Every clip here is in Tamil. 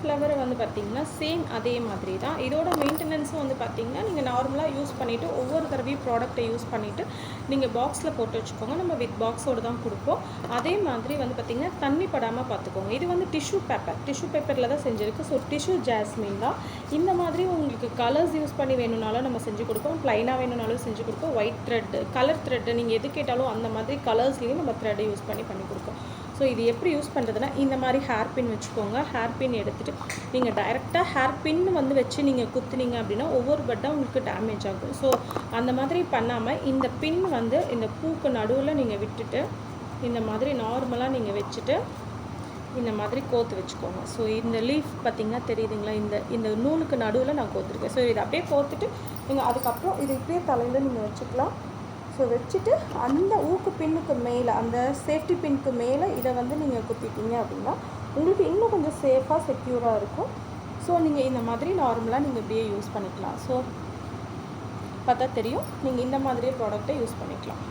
ஃப்ளவர் வந்து பார்த்திங்கன்னா சேம் அதே மாதிரி தான். இதோட மெயின்டெனன்ஸும் வந்து பார்த்திங்கன்னா நீங்கள் நார்மலாக யூஸ் பண்ணிவிட்டு ஒவ்வொரு தடவையும் ப்ராடக்ட்டை யூஸ் பண்ணிவிட்டு நீங்கள் பாக்ஸில் போட்டு வச்சுக்கோங்க. நம்ம வித் பாக்ஸோடு தான் கொடுப்போம். அதே மாதிரி வந்து பார்த்திங்கன்னா தண்ணி படாமல் பார்த்துக்கோங்க. இது வந்து டிஷ்யூ பேப்பரில் தான் செஞ்சுருக்கு. ஸோ டிஷ்யூ ஜாஸ்மின் தான். இந்த மாதிரி உங்களுக்கு கலர்ஸ் யூஸ் பண்ணி வேணும்னாலும் நம்ம செஞ்சு கொடுப்போம், ப்ளைனாக வேணும்னாலும் செஞ்சு கொடுப்போம். ஒயிட் த்ரெட்டு, கலர் த்ரெட்டு, நீங்கள் எது கேட்டாலும் அந்த மாதிரி கலர்ஸ்லேயும் நம்ம த்ரெட்டை யூஸ் பண்ணி கொடுப்போம். ஸோ இது எப்படி யூஸ் பண்ணுறதுனா, இந்த மாதிரி ஹேர் பின் வச்சுக்கோங்க. ஹேர் பின் எடுத்துகிட்டு நீங்கள் டைரெக்டாக ஹேர் பின் வந்து வச்சு நீங்கள் குத்துனீங்க அப்படின்னா ஒவ்வொரு பட்டாக உங்களுக்கு டேமேஜ் ஆகும். ஸோ அந்த மாதிரி பண்ணாமல் இந்த பின் வந்து இந்த பூக்கு நடுவில் நீங்கள் விட்டுட்டு இந்த மாதிரி நார்மலாக நீங்கள் வச்சுட்டு இந்த மாதிரி கோத்து வச்சுக்கோங்க. ஸோ இந்த லீஃப் பார்த்திங்கன்னா தெரியுதுங்களா, இந்த நூலுக்கு நடுவில் நான் கோத்துருக்கேன். ஸோ இதை அப்படியே கோத்துட்டு நீங்கள் அதுக்கப்புறம் இது இப்படியே தலையில் நீங்கள் வச்சுக்கலாம். ஸோ வச்சுட்டு அந்த ஊக்கு பின்னுக்கு மேலே, அந்த சேஃப்டி பின்னுக்கு மேலே இதை வந்து நீங்கள் குத்திட்டீங்க அப்படின்னா உங்களுக்கு இன்னும் கொஞ்சம் சேஃபாக செக்யூராக இருக்கும். ஸோ நீங்கள் இந்த மாதிரி நார்மலாக நீங்கள் இப்படியே யூஸ் பண்ணிக்கலாம். ஸோ பார்த்தா தெரியும், நீங்கள் இந்த மாதிரியே ப்ராடக்டை யூஸ் பண்ணிக்கலாம்.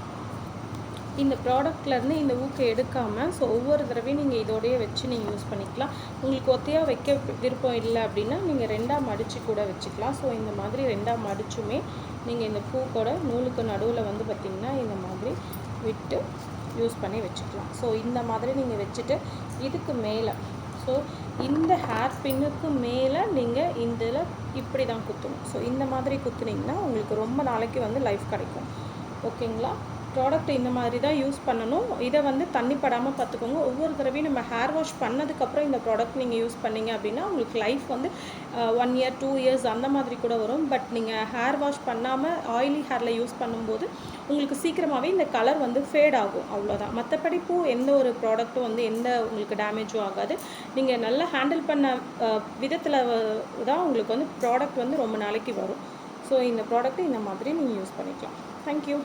இந்த ப்ராடக்ட்லேருந்து இந்த ஊக்கை எடுக்காமல் ஸோ ஒவ்வொரு தடவையும் நீங்கள் இதோடையே வச்சு நீங்கள் யூஸ் பண்ணிக்கலாம். உங்களுக்கு ஒத்தையாக வைக்க விருப்பம் இல்லை அப்படின்னா நீங்கள் ரெண்டாக மடித்து கூட வச்சுக்கலாம். ஸோ இந்த மாதிரி ரெண்டாக மடிச்சுமே நீங்கள் இந்த பூக்கோட நூலுக்கு நடுவில் வந்து பார்த்திங்கன்னா இந்த மாதிரி விட்டு யூஸ் பண்ணி வச்சுக்கலாம். ஸோ இந்த மாதிரி நீங்கள் வச்சுட்டு இதுக்கு மேலே, ஸோ இந்த ஹேர் பின்னுக்கு மேலே நீங்கள் இதில் இப்படி தான் குத்தணும். ஸோ இந்த மாதிரி குத்துனீங்கன்னா உங்களுக்கு ரொம்ப நாளைக்கு வந்து லைஃப் கிடைக்கும். ஓகேங்களா? ப்ராடக்ட் இந்த மாதிரி தான் யூஸ் பண்ணணும். இதை வந்து தண்ணி படாமல் பார்த்துக்கோங்க. ஒவ்வொரு தடவையும் நம்ம ஹேர் வாஷ் பண்ணதுக்கப்புறம் இந்த ப்ராடக்ட் நீங்கள் யூஸ் பண்ணிங்க அப்படின்னா உங்களுக்கு லைஃப் வந்து 1 இயர் 2 இயர்ஸ் அந்த மாதிரி கூட வரும். பட் நீங்கள் ஹேர் வாஷ் பண்ணாமல் ஆயிலி ஹேரில் யூஸ் பண்ணும்போது உங்களுக்கு சீக்கிரமாகவே இந்த கலர் வந்து ஃபேட் ஆகும், அவ்வளோதான். மற்றபடி எந்த ஒரு ப்ராடக்ட்டும் வந்து எந்த உங்களுக்கு டேமேஜும் ஆகாது. நீங்கள் நல்லா ஹேண்டில் பண்ண விதத்தில் தான் உங்களுக்கு வந்து ப்ராடக்ட் வந்து ரொம்ப நாளைக்கு வரும். ஸோ இந்த ப்ராடக்ட்டை இந்த மாதிரி நீங்கள் யூஸ் பண்ணிக்கலாம். தேங்க்யூ.